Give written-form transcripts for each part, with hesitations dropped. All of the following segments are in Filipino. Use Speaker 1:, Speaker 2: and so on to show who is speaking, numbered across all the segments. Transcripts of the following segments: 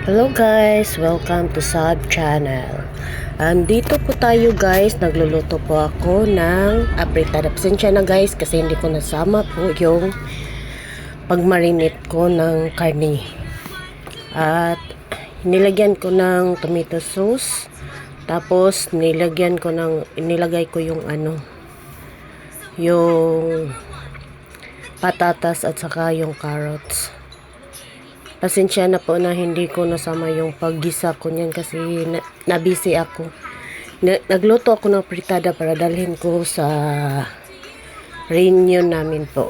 Speaker 1: Hello guys, welcome to Sub Channel. Andito po tayo guys, nagluluto po ako ng apritada. Pasensya na guys kasi hindi ko nasama po yung pagmarinate ko ng karne. At nilagyan ko ng tomato sauce. Tapos nilagay ko yung yung patatas at saka yung carrots. Pasensya na po na hindi ko nasama yung paggisa ko niyan kasi nabisi ako. Nagluto ako ng fritada para dalhin ko sa reunion namin po.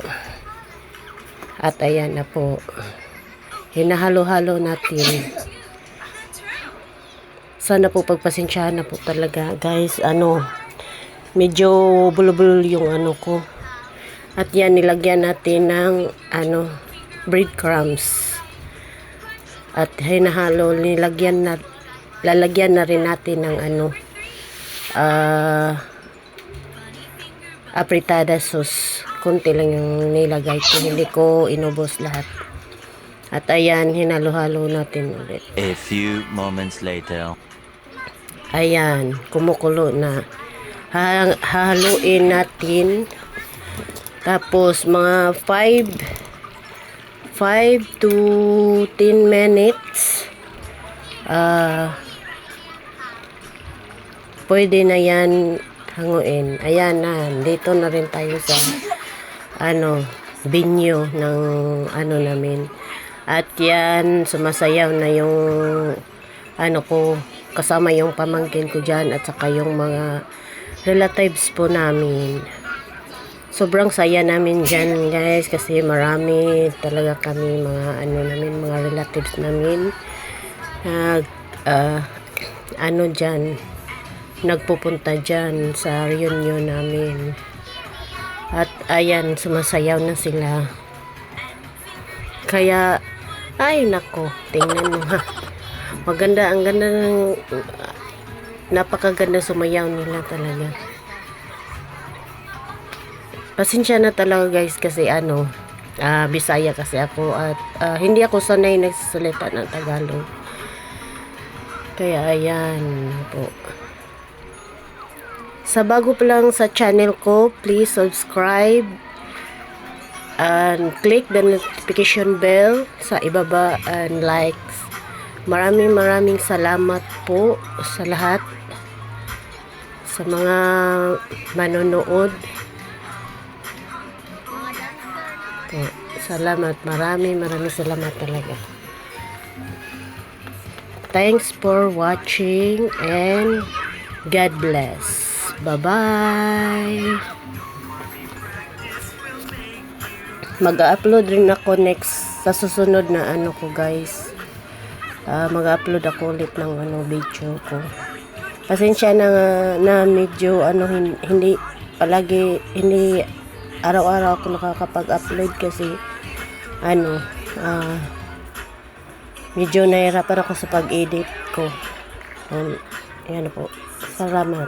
Speaker 1: At ayan na po. Hinahalo-halo natin. Sana po pagpasensyahan na po talaga guys. Medyo bulubul yung ko. At yan nilagyan natin ng breadcrumbs. At hinahalo, lalagyan na rin natin ng apritada sauce. Kunti lang yung nilagay ko, hindi ko inubos lahat. At ayan, hinalo-halo natin ulit.
Speaker 2: A few moments later.
Speaker 1: Ayan, kumukulo na. Hahaluin natin. Tapos mga 5 to 10 minutes pwede na yan hanguin. Ayan na, dito na rin tayo sa binyo ng namin. At yan, sumasayaw na yung ko, kasama yung pamangkin ko dyan at saka yung mga relatives po namin. Sobrang saya namin dyan guys kasi marami talaga kami mga mga relatives namin dyan nagpupunta dyan sa reunion namin. At ayan, sumasayaw na sila. Kaya ay nako, tingnan mo ha. Maganda, ang ganda ng napakaganda sumayaw nila talaga. Pasensya na talaga guys kasi Bisaya kasi ako at hindi ako sanay nagsasalita ng Tagalog. Kaya ayan po. Sa bago pa lang sa channel ko, please subscribe and click the notification bell sa ibaba and likes. Maraming salamat po sa lahat sa mga manonood. Salamat, maraming salamat talaga. Thanks for watching and God bless. Bye-bye. Mag-upload rin ako next sa susunod na ko guys. Mag-upload ako ulit ng video ko. Pasensya na medyo hindi araw-araw ako nakakapag-upload kasi medyo nahirapan ako sa pag-edit ko. Ayan po. Salamat.